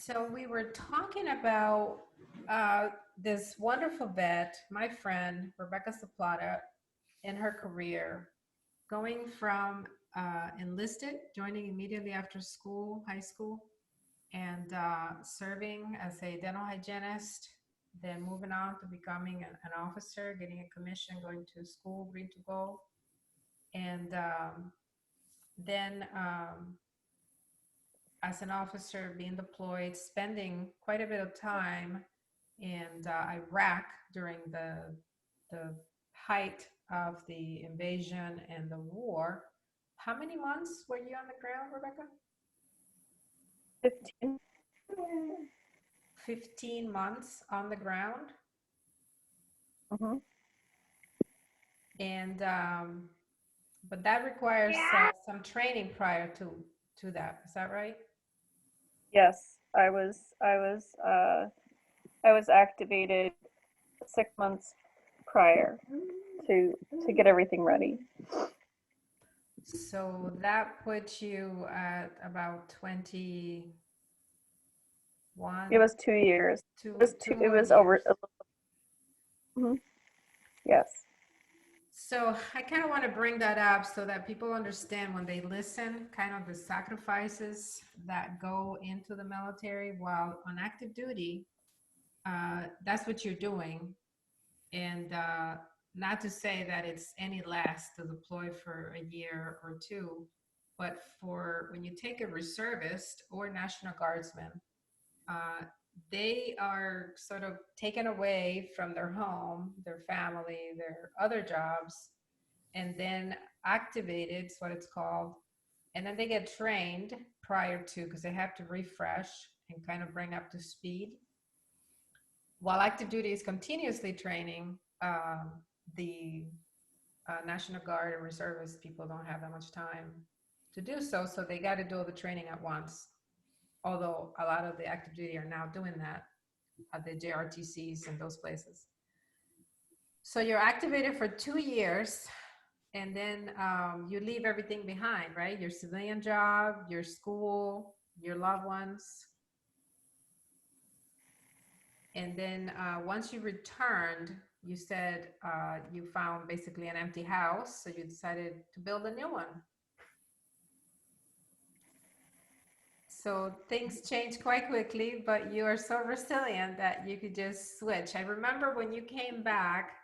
So we were talking about this wonderful vet, my friend Rebecca Soplata, in her career, going from enlisted, joining immediately after school, high school, and serving as a dental hygienist, then moving on to becoming an officer, getting a commission, going to school, green to go, and then as an officer being deployed, spending quite a bit of time in Iraq during the height of the invasion and the war. How many months were you on the ground, Rebecca? 15. 15 months on the ground. Mhm. And but that requires some training prior to that. Is that right? Yes, I was activated 6 months prior to get everything ready. So that puts you at about 21, It was 2 years. It two, was two two. It more was over. years. Mhm. Yes. So I kind of want to bring that up so that people understand when they listen, kind of the sacrifices that go into the military while on active duty. That's what you're doing, and not to say that it's any less to deploy for a year or two, but for when you take a reservist or National Guardsman, uh, they are sort of taken away from their home, their family, their other jobs, and then activated, is what it's called. And then they get trained prior to, because they have to refresh and kind of bring up to speed. While active duty is continuously training, the National Guard and reservist people don't have that much time to do so. So they got to do all the training at once. Although a lot of the active duty are now doing that at the JRTCs and those places. So you're activated for 2 years, and then you leave everything behind, right? Your civilian job, your school, your loved ones. And then once you returned, you said you found basically an empty house. So you decided to build a new one. So things change quite quickly, but you are so resilient that you could just switch. I remember when you came back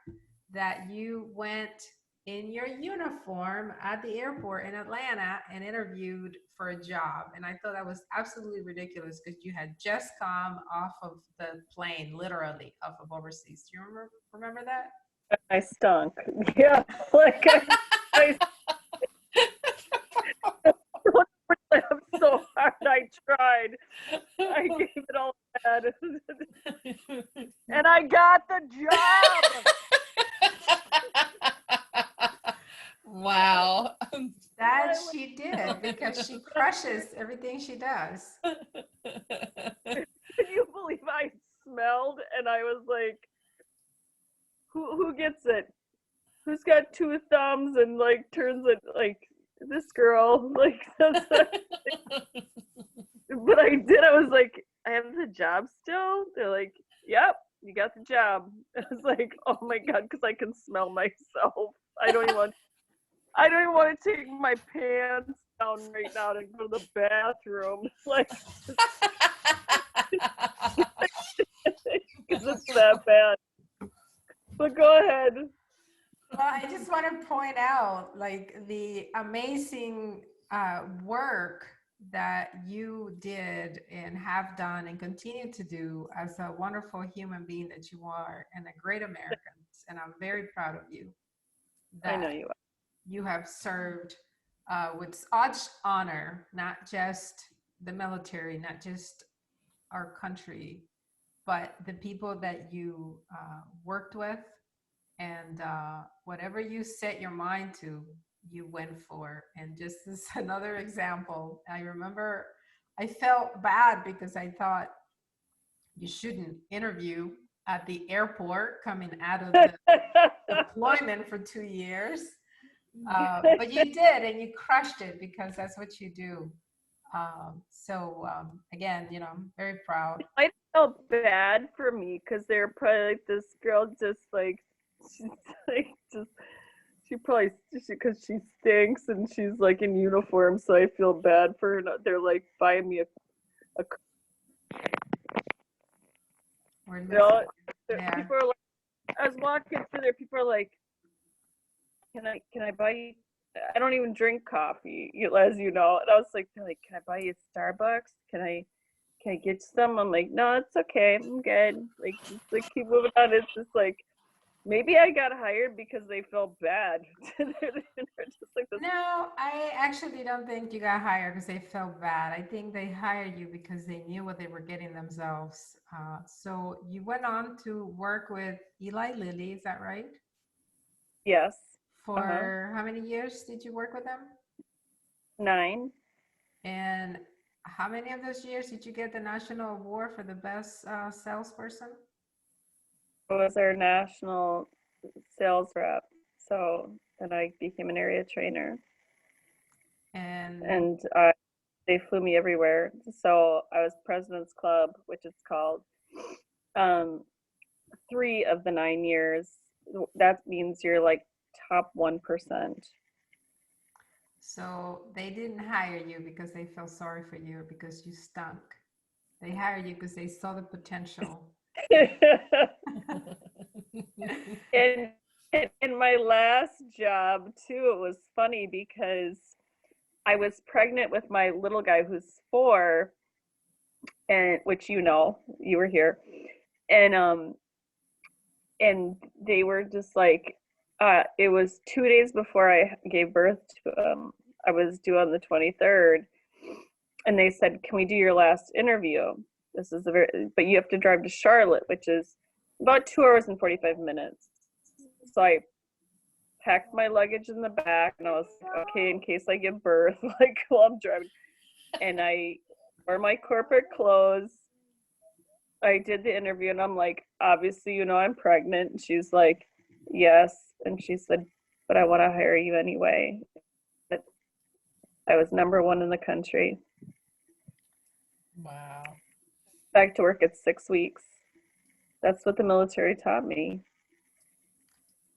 that you went in your uniform at the airport in Atlanta and interviewed for a job. And I thought that was absolutely ridiculous because you had just come off of the plane, literally off of overseas. Do you remember that? I stunk. Yeah, like I don't laugh so hard. I tried. I gave it all I had, and I got the job. Wow. That she did because she crushes everything she does. Can you believe I smelled and I was like, who gets it? Who's got two thumbs and like turns it like this girl? Like that's but I did. I was like, I have the job still. They're like, yep, you got the job. I was like, oh my god, because I can smell myself. I don't even want. I don't even want to take my pants down right now to go to the bathroom. Like, because it's that bad. But go ahead. Well, I just want to point out like the amazing work that you did and have done and continue to do as a wonderful human being that you are and a great American. And I'm very proud of you I know that you. you have served with such honor, not just the military, not just our country, but the people that you worked with, and whatever you set your mind to, you went for. And just as another example, I remember I felt bad because I thought you shouldn't interview at the airport coming out of the deployment for 2 years. But you did, and you crushed it because that's what you do. Again, I'm very proud. I felt bad for me because they're probably like this girl just like she's like just she probably because she stinks and she's like in uniform, so I feel bad for her. They're like buying me a We're you know losing you there. people are like I was walking through there, people are like, can I buy you I don't even drink coffee, as you know. And I was like, they're like, can I buy you Starbucks? Can I get you some? I'm like, no, it's okay. I'm good. Like, just like keep moving on. It's just like maybe I got hired because they felt bad. They're just like this. No, I actually don't think you got hired because they felt bad. I think they hired you because they knew what they were getting themselves. So you went on to work with Eli Lilly, is that right? Yes. Uh huh. For how many years did you work with them? 9. And how many of those years did you get the national award for the best salesperson? I was our national sales rep. So then I became an area trainer, And and they flew me everywhere. So I was President's Club, which it's called. Um, 3 of the 9 years. That means you're like top 1%. so they didn't hire you because they felt sorry for you or because you stunk. They hired you because they saw the potential. and in my last job too, it was funny because I was pregnant with my little guy who's 4, and which you were here, and they were just like, it was 2 days before I gave birth to him. I was due on the 23rd, and they said, "Can we do your last interview?" This is but you have to drive to Charlotte, which is about 2 hours and 45 minutes. So I packed my luggage in the back, and I was like, okay, in case I give birth, like while I'm driving, and I wore my corporate clothes. I did the interview, and I'm like, obviously, I'm pregnant. And she's like, yes, and she said, but I want to hire you anyway. But I was number 1 in the country. Wow. Back to work at 6 weeks. That's what the military taught me.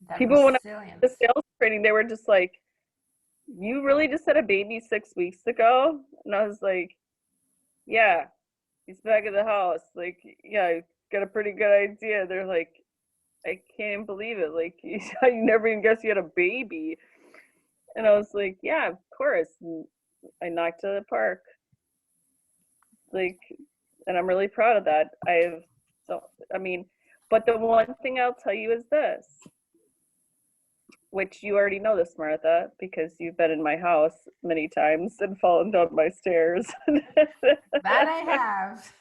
That People, when I did resilience. the sales training, they were just like, you really just had a baby 6 weeks ago? And I was like, yeah, he's back at the house. Like, yeah, I got a pretty good idea. They're like, I can't believe it. Like, you never even guessed you had a baby. And I was like, yeah, of course. And I knocked it out of the park. Like, and I'm really proud of that. So, I mean, but the one thing I'll tell you is this, which you already know this, Martha, because you've been in my house many times and fallen down my stairs. That I have.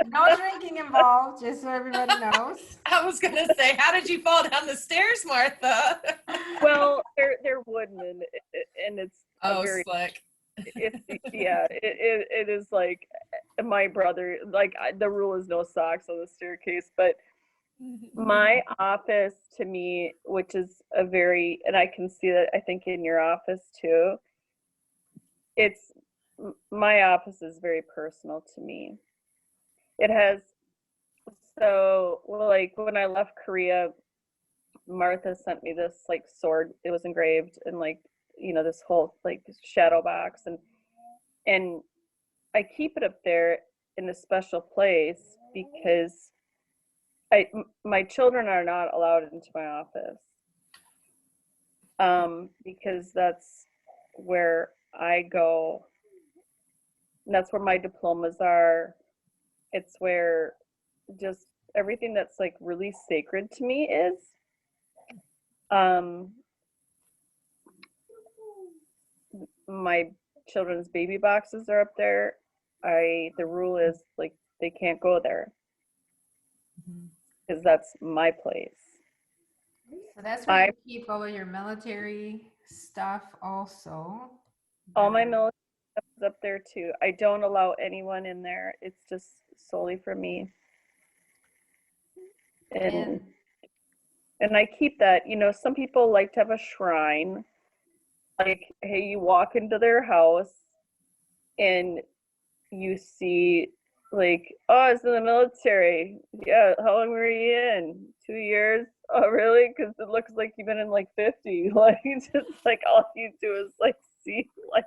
No drinking involved, just so everybody knows. I was gonna say, how did you fall down the stairs, Martha? Well, they're wooden, and it's a Oh, very slick. yeah, it is like my brother, like the rule is no socks on the staircase, but my office to me, which is and I can see that I think in your office too, it's my office is very personal to me. It has so well, like when I left Korea, Martha sent me this like sword. It was engraved in like this whole like shadow box, and I keep it up there in a special place because my children are not allowed into my office, because that's where I go. And that's where my diplomas are. It's where just everything that's like really sacred to me is. Um, my children's baby boxes are up there. The rule is like they can't go there because that's my place. So that's where I you keep all of your military stuff also. All my The military stuff is up there too. I don't allow anyone in there. It's just solely for me. And and and I keep that. Some people like to have a shrine. Like, hey, you walk into their house and you see like, oh, I was in the military. Yeah, how long were you in? 2 years. Oh, really? Because it looks like you've been in like 50. Like, just like all you do is like see like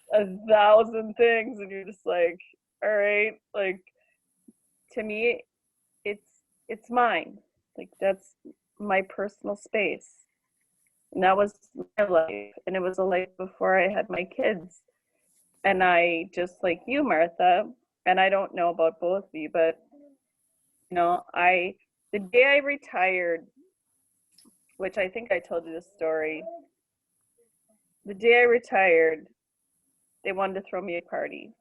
1,000 things, and you're just like, all right. Like, to me, it's mine. Like, that's my personal space, and that was my life, and it was a life before I had my kids. And I, just like you, Martha, and I don't know about both of you, but I the day I retired, which I think I told you this story, the day I retired, they wanted to throw me a party.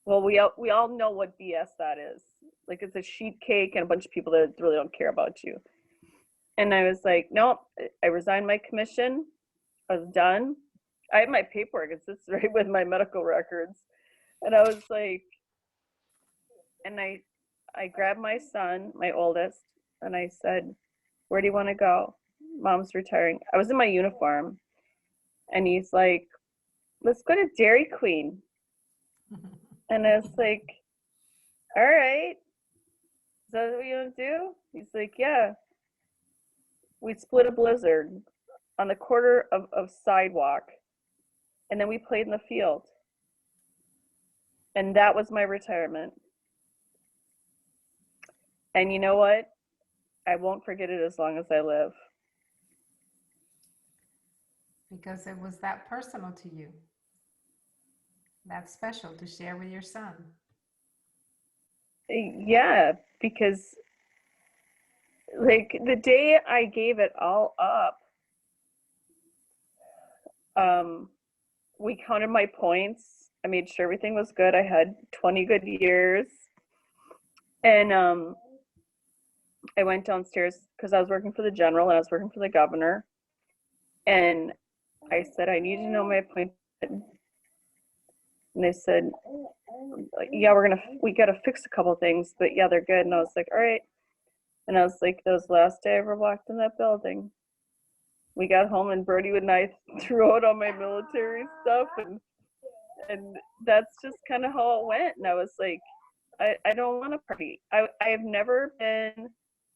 Well, we all know what BS that is. Like, it's a sheet cake and a bunch of people that really don't care about you. And I was like, nope, I resigned my commission. I was done. I have my paperwork. It's just right with my medical records. And I was like, and I grabbed my son, my oldest, and I said, where do you want to go? Mom's retiring. I was in my uniform. And he's like, let's go to Dairy Queen. And I was like, all right, is that what you want to do? He's like, yeah. We split a blizzard on the quarter of sidewalk, and then we played in the field. And that was my retirement. And you know what? I won't forget it as long as I live. Because it was that personal to you. That's special to share with your son. Yeah, because like the day I gave it all up, we counted my points. I made sure everything was good. I had 20 good years. And I went downstairs because I was working for the general and I was working for the governor. And I said, I need to know my appointment. And they said, yeah, we got to fix a couple things, but yeah, they're good. And I was like, all right. And I was like, that was the last day I ever walked in that building. We got home and Brody and I threw out all my military stuff, and that's just kind of how it went. And I was like, I don't want to party. I have never been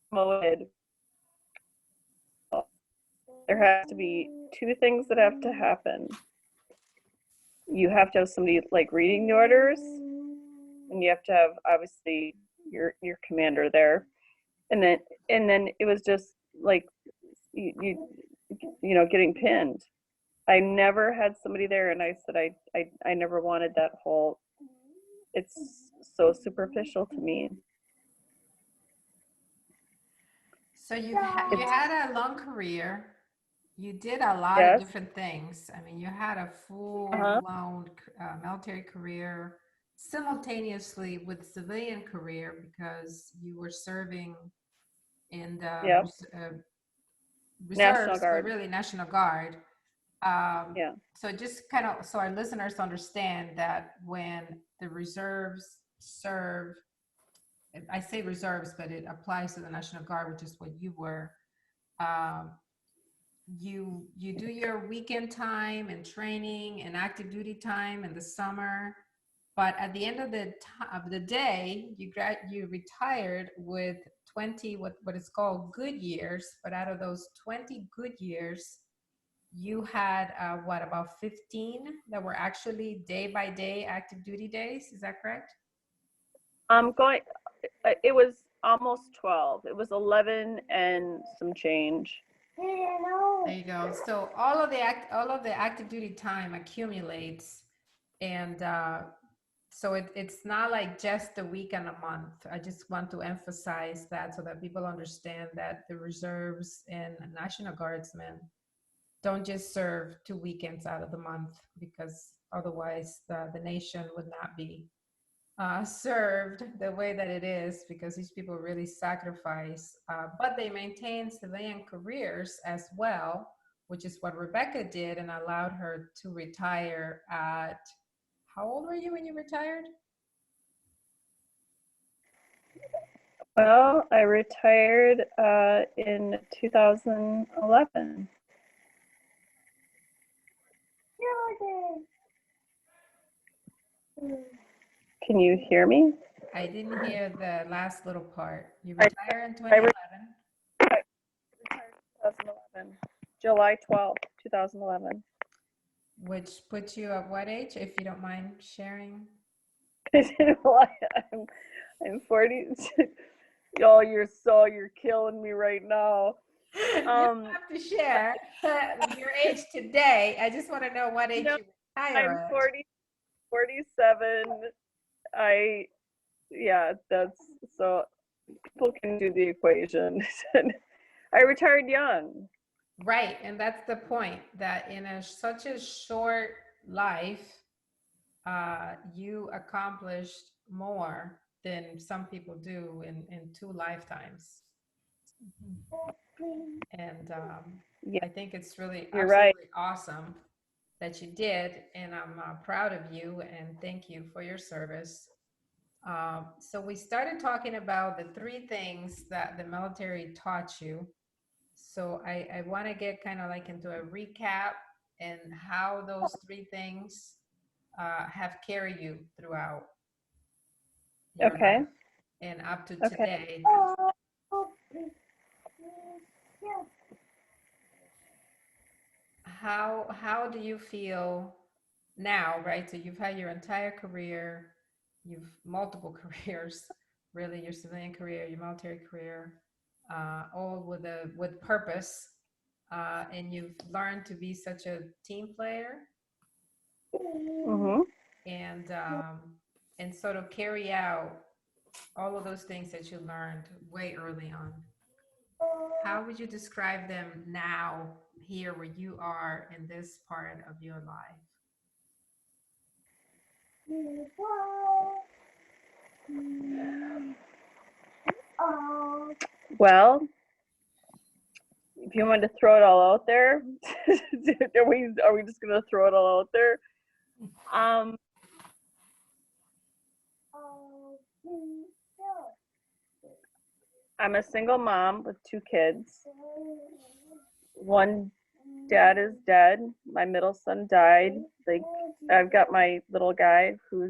promoted. There has to be two things that have to happen. You have to have somebody like reading the orders, and you have to have obviously your commander there, and then it was just like you getting pinned. I never had somebody there, and I said I never wanted that whole. It's so superficial to me. So you had a long career. You did a lot of Yes. different things. I mean, you had a Uh-huh. full-blown military career simultaneously with civilian career because you were serving in the Yep. National reserves, but Guard. really National Guard. Um, Yeah. so just kind of so our listeners understand that when the reserves serve, I say reserves, but it applies to the National Guard, which is what you were. Um, you do your weekend time and training and active duty time in the summer, but at the end of the day, you retired with 20 what is called good years. But out of those 20 good years, you had what, about 15 that were actually day by day active duty days. Is that correct? I'm going. It was almost 12. It was 11 and some change. There you go. So all of the active duty time accumulates, and so it's not like just a week and a month. I just want to emphasize that so that people understand that the reserves and National Guardsmen don't just serve 2 weekends out of the month, because otherwise the nation would not be served the way that it is, because these people really sacrifice, but they maintain civilian careers as well, which is what Rebecca did and allowed her to retire at, how old were you when you retired? Well, I retired in 2011. Can you hear me? I didn't hear the last little part. You I, retire in I 2011, retired in 2011, July 12th, 2011. which puts you at what age, if you don't mind sharing? I'm 40. Y'all, you're killing me right now. You don't have to share your age today. I just want to know what age No, you retire I'm at. 47. That's so people can do the equation. I retired young. Right, and that's the point, that in such a short life, you accomplished more than some people do in 2 lifetimes. And Yeah, I think it's really you're right. absolutely awesome that you did, and I'm proud of you and thank you for your service. So we started talking about the 3 things that the military taught you. So I want to get kind of like into a recap and how those 3 things have carried you throughout your Okay. life and up to Okay. today. How do you feel now, right? So you've had your entire career, you've multiple careers, really, your civilian career, your military career, all with purpose, and you've learned to be such a team player Mm-hmm. and sort of carry out all of those things that you learned way early on. How would you describe them now, here where you are in this part of your life? Well, if you want to throw it all out there, are we just gonna throw it all out there? Um, I'm a single mom with 2 kids. One dad is dead. My middle son died. Like, I've got my little guy who's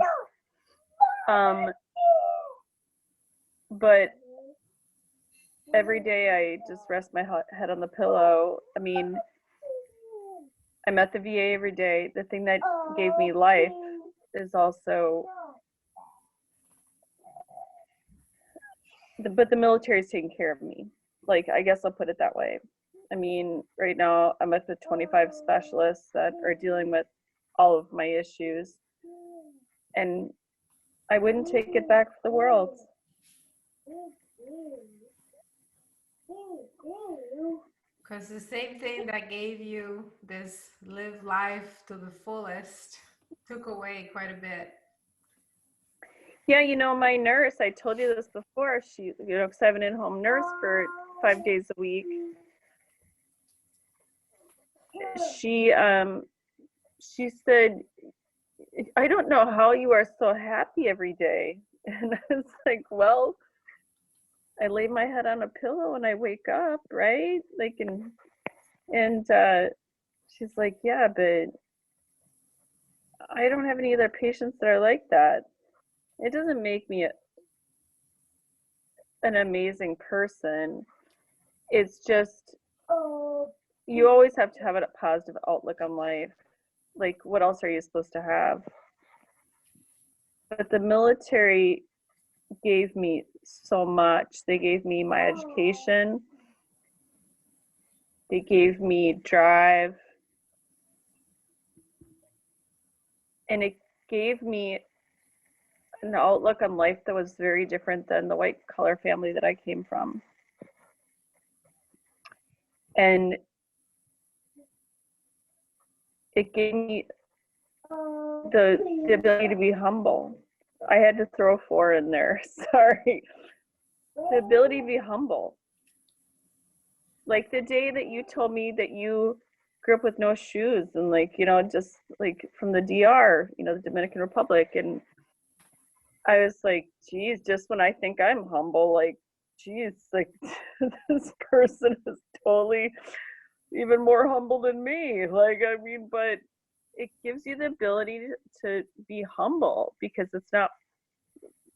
but every day I just rest my head on the pillow. I mean, I'm at the VA every day. The thing that gave me life is also but the military is taking care of me. Like, I guess I'll put it that way. I mean, right now I'm with the 25 specialists that are dealing with all of my issues, and I wouldn't take it back for the world. Because the same thing that gave you this live life to the fullest took away quite a bit. Yeah, my nurse, I told you this before, she, because I have an in-home nurse for 5 days a week. She said, I don't know how you are so happy every day. And I was like, well, I lay my head on a pillow and I wake up, right? Like, and she's like, yeah, but I don't have any other patients that are like that. It doesn't make me an amazing person. It's just, you always have to have a positive outlook on life. Like, what else are you supposed to have? But the military gave me so much. They gave me my education. They gave me drive. And it gave me an outlook on life that was very different than the white collar family that I came from. And it gave me the ability to be humble. I had to throw 4 in there. Sorry. The ability to be humble. Like the day that you told me that you grew up with no shoes and just like from the DR, the Dominican Republic. And I was like, geez, just when I think I'm humble, like, geez, like this person is totally even more humble than me. Like, I mean, but it gives you the ability to be humble, because it's not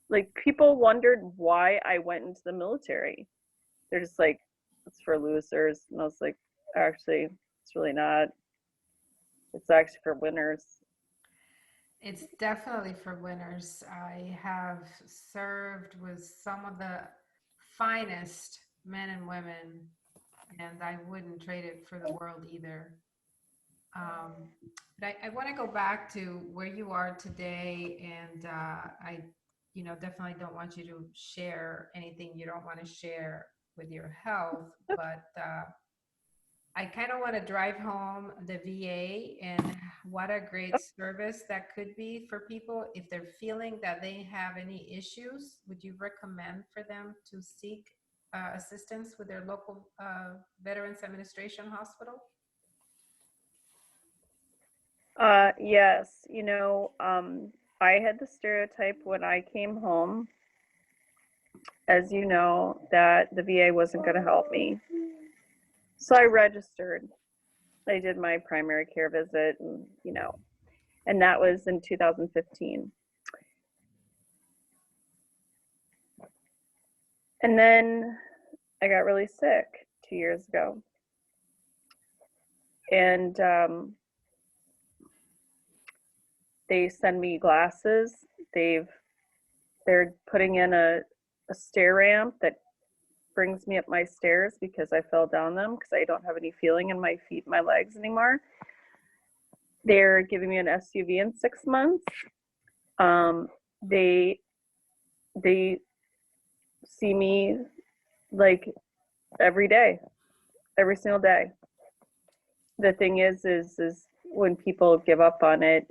like people wondered why I went into the military. They're just like, it's for losers. And I was like, actually, it's really not. It's actually for winners. It's definitely for winners. I have served with some of the finest men and women, and I wouldn't trade it for the world either. Um, but I want to go back to where you are today, and I, definitely don't want you to share anything you don't want to share with your health, but I kind of want to drive home the VA and what a great service that could be for people if they're feeling that they have any issues. Would you recommend for them to seek assistance with their local Veterans Administration hospital? Yes, I had the stereotype when I came home, as you know, that the VA wasn't going to help me. So I registered. I did my primary care visit, and that was in 2015. And then I got really sick 2 years ago. And they send me glasses. They're putting in a stair ramp that brings me up my stairs because I fell down them because I don't have any feeling in my feet, my legs anymore. They're giving me an SUV in 6 months. Um, they they see me like every day, every single day. The thing is when people give up on it,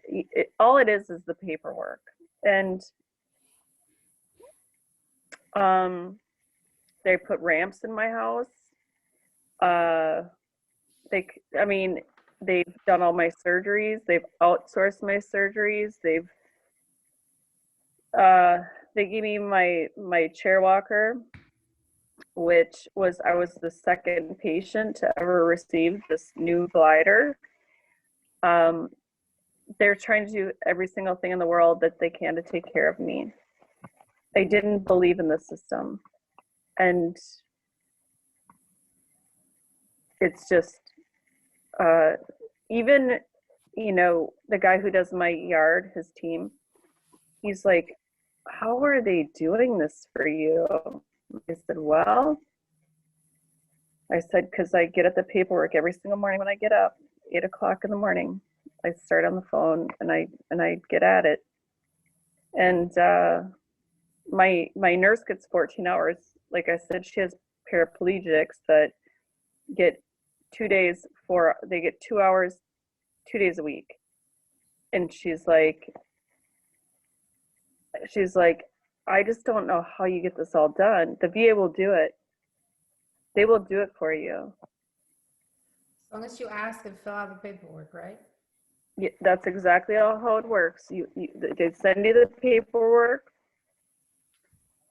all it is the paperwork. And um, they put ramps in my house. Uh, they, I mean, they've done all my surgeries. They've outsourced my surgeries. Uh, they gave me my chair walker, which was I was the second patient to ever receive this new glider. Um, they're trying to do every single thing in the world that they can to take care of me. They didn't believe in the system, and it's just uh, even the guy who does my yard, his team, he's like, how are they doing this for you? I said, well, I said, because I get at the paperwork every single morning when I get up, 8 o'clock in the morning. I start on the phone and I get at it. And my nurse gets 14 hours. Like I said, she has paraplegics that get 2 days for they get 2 hours 2 days a week. And she's like, I just don't know how you get this all done. The VA will do it. They will do it for you. As long as you ask and fill out the paperwork, right? Yeah, that's exactly how it works. They send you the paperwork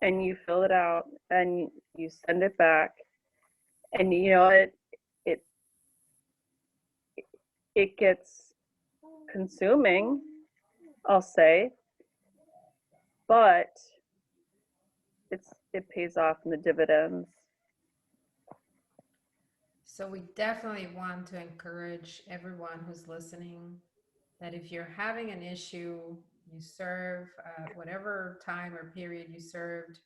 and you fill it out and you send it back. And it it gets consuming, I'll say, but it pays off in the dividends. So we definitely want to encourage everyone who's listening that if you're having an issue, you serve whatever time or period you served,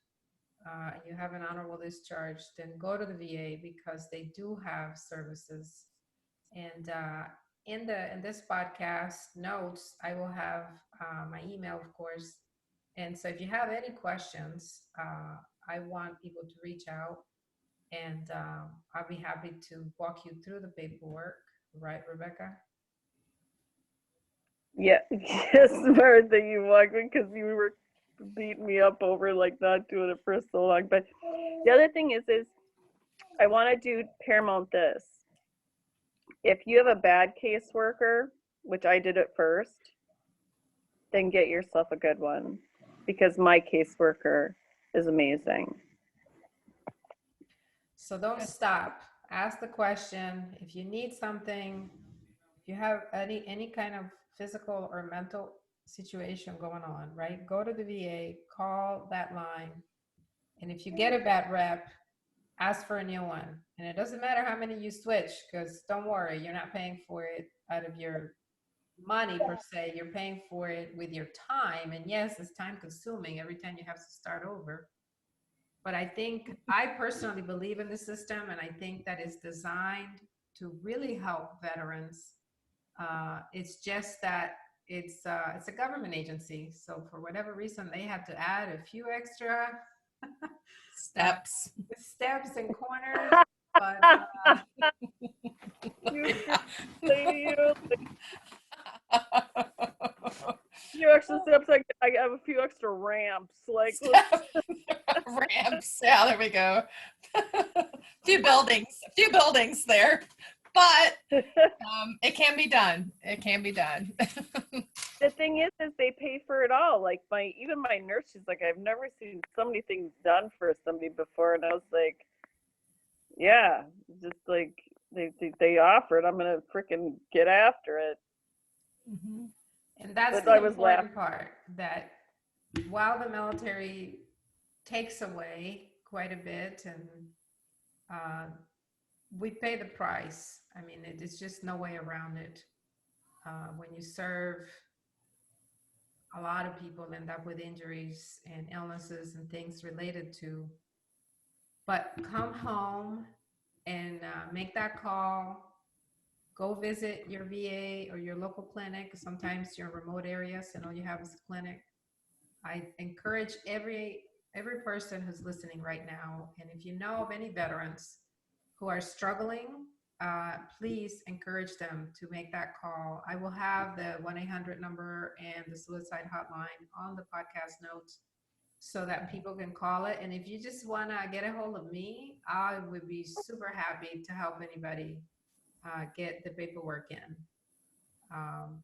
you have an honorable discharge, then go to the VA because they do have services. And in this podcast notes, I will have my email, of course. And so if you have any questions, I want people to reach out, and I'll be happy to walk you through the paperwork. Right, Rebecca? Yeah, yes, Martha, you walked in because you were beating me up over like not doing it for so long. But the other thing is I want to do paramount this. If you have a bad caseworker, which I did at first, then get yourself a good one because my caseworker is amazing. So don't stop. Ask the question. If you need something, if you have any kind of physical or mental situation going on, right? Go to the VA, call that line, and if you get a bad rep, ask for a new one. And it doesn't matter how many you switch, because don't worry, you're not paying for it out of your money per se. You're paying for it with your time. And yes, it's time consuming every time you have to start over. But I personally believe in the system, and I think that it's designed to really help veterans. It's just that it's a government agency, so for whatever reason, they had to add a few extra uh, Steps. steps and corners. But You say to you, few extra steps. I have a few extra ramps. Like, let's, Ramps. Yeah, there we go. Few buildings there, but it can be done. It can be done. the thing is they pay for it all. Like even my nurse, she's like, I've never seen so many things done for somebody before, and I was like, yeah, just like they offered, I'm gonna freaking get after it. Mhm. and that's But the I was laughing. important part, that while the military takes away quite a bit, and uh, we pay the price. I mean, it's just no way around it. When you serve, a lot of people end up with injuries and illnesses and things related to. But come home and make that call. Go visit your VA or your local clinic. Sometimes you're in remote areas and all you have is a clinic. I encourage every person who's listening right now, and if you know of any veterans who are struggling, please encourage them to make that call. I will have the 1-800 number and the suicide hotline on the podcast notes so that people can call it. And if you just want to get a hold of me, I would be super happy to help anybody get the paperwork in. Um,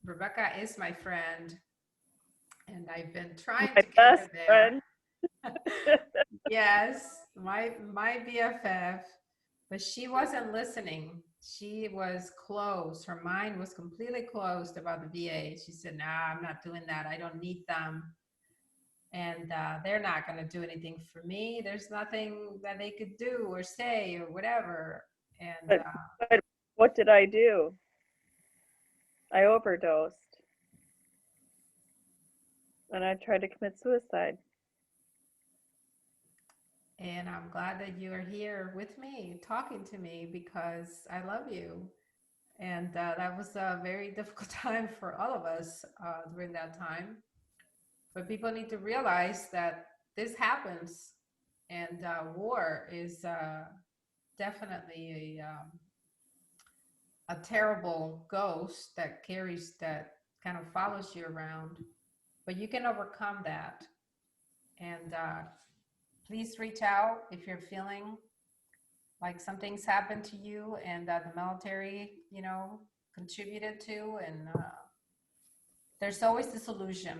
Rebecca is my friend, and I've been trying My to get her best there. friend. Yes, my BFF, but she wasn't listening. She was closed. Her mind was completely closed about the VA. She said, "Nah, I'm not doing that. I don't need them, and they're not going to do anything for me. There's nothing that they could do or say or whatever." And but, but what did I do? I overdosed, and I tried to commit suicide. and I'm glad that you are here with me, talking to me, because I love you. And that was a very difficult time for all of us during that time. But people need to realize that this happens, and war is definitely a terrible ghost that carries, that kind of follows you around. But you can overcome that. And please reach out if you're feeling like something's happened to you and that the military, contributed to. And there's always the solution.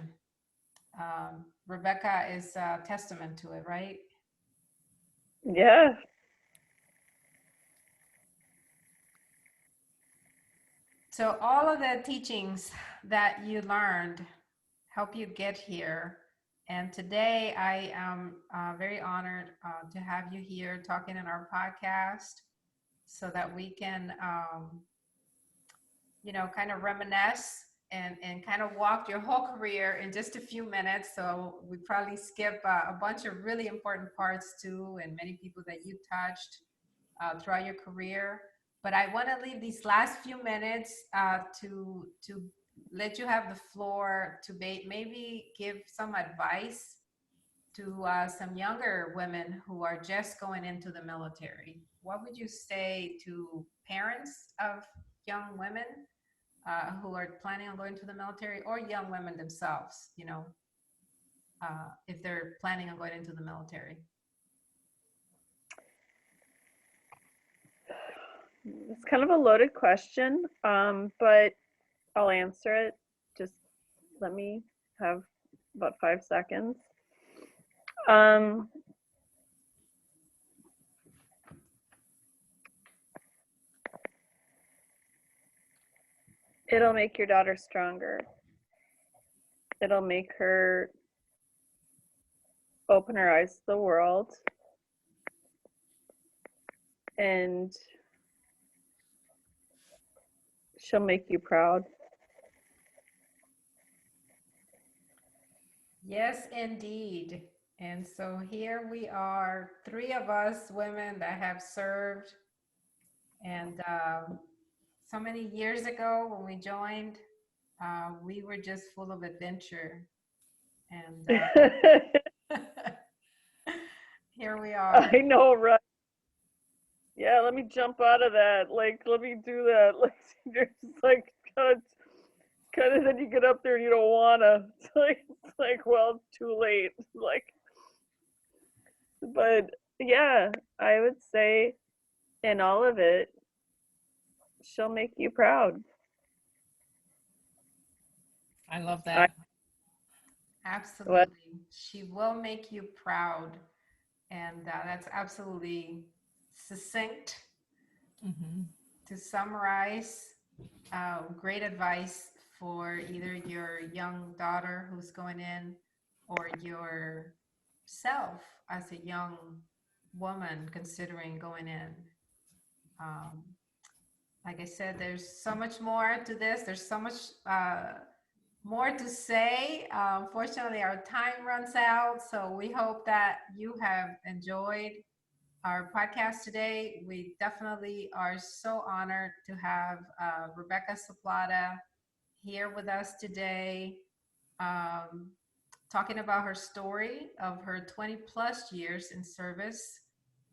Rebecca is a testament to it, right? Yeah. So all of the teachings that you learned help you get here. And today I am very honored to have you here talking in our podcast so that we can, kind of reminisce and kind of walk your whole career in just a few minutes. So we probably skip a bunch of really important parts too, and many people that you touched throughout your career. But I want to leave these last few minutes to let you have the floor to maybe give some advice to some younger women who are just going into the military. What would you say to parents of young women who are planning on going to the military, or young women themselves, if they're planning on going into the military? It's kind of a loaded question, but I'll answer it. Just let me have about 5 seconds. Um, It'll make your daughter stronger. It'll make her open her eyes to the world. And she'll make you proud. Yes, indeed. And so here we are, three of us women that have served. And so many years ago when we joined, we were just full of adventure. And here we are. I know, right? Yeah, let me jump out of that. Like, let me do that. Like, you're just like, kind of, then you get up there and you don't wanna. It's like, well, it's too late. Like, but yeah, I would say in all of it, she'll make you proud. I love that. Absolutely. She will make you proud. And that's absolutely succinct. Mm-hmm. To summarize, great advice for either your young daughter who's going in or yourself as a young woman considering going in. Um, like I said, there's so much more to this. There's so much more to say. Unfortunately, our time runs out. So we hope that you have enjoyed our podcast today. We definitely are so honored to have Rebecca Soplata here with us today, um, talking about her story of her 20 plus years in service,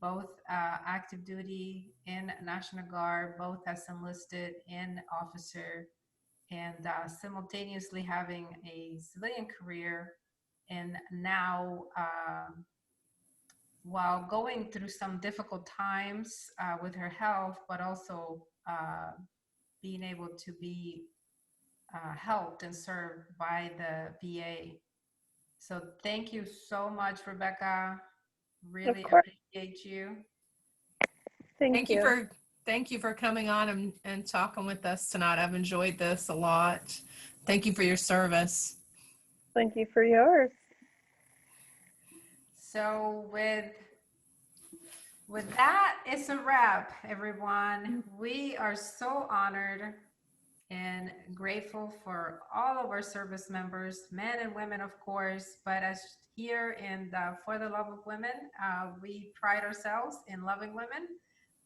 both active duty in National Guard, both as enlisted in officer, and simultaneously having a civilian career. And now, while going through some difficult times with her health, but also being able to be helped and served by the VA. So thank you so much, Rebecca. Of Really course. appreciate you. Thank you. Thank you for coming on and talking with us tonight. I've enjoyed this a lot. Thank you for your service. Thank you for yours. So with that, it's a wrap, everyone. We are so honored and grateful for all of our service members, men and women, of course. But as here in the For the Love of Women, we pride ourselves in loving women.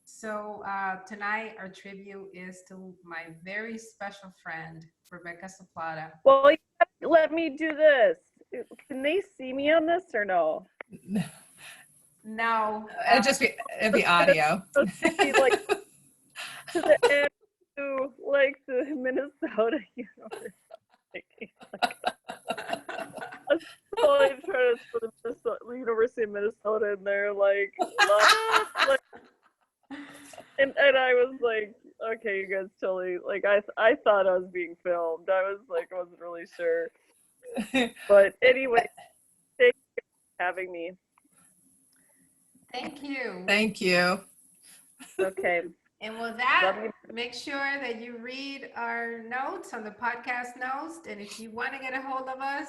So tonight, our tribute is to my very special friend, Rebecca Soplata. Well, let me do this. Can they see me on this or no? No. It'd be audio. Like to the end to like the Minnesota University. I was totally trying to put the University of Minnesota in there, like, like and I was like, okay, you guys totally like I thought I was being filmed. I was like, I wasn't really sure. But anyway, thank you for having me. Thank you. Thank you. Okay. And with that, make sure that you read our notes on the podcast notes. And if you want to get a hold of us,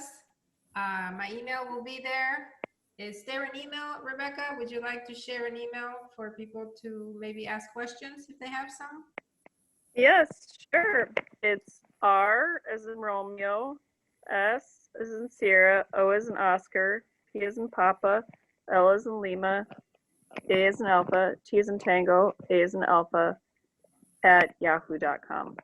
my email will be there. Is there an email, Rebecca? Would you like to share an email for people to maybe ask questions if they have some? Yes, sure. It's R as in Romeo, S as in Sierra, O as in Oscar, P as in Papa, L as in Lima, A as in Alpha, T as in Tango, A as in Alpha, at yahoo.com.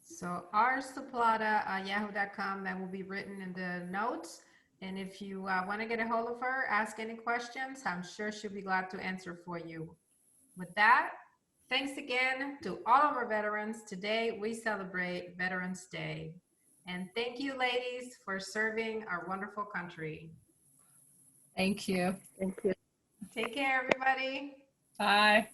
So rsuplata@yahoo.com, that will be written in the notes. And if you want to get a hold of her, ask any questions, I'm sure she'll be glad to answer for you. With that, thanks again to all of our veterans. Today we celebrate Veterans Day. And thank you, ladies, for serving our wonderful country. Thank you. Thank you. Take care, everybody. Bye.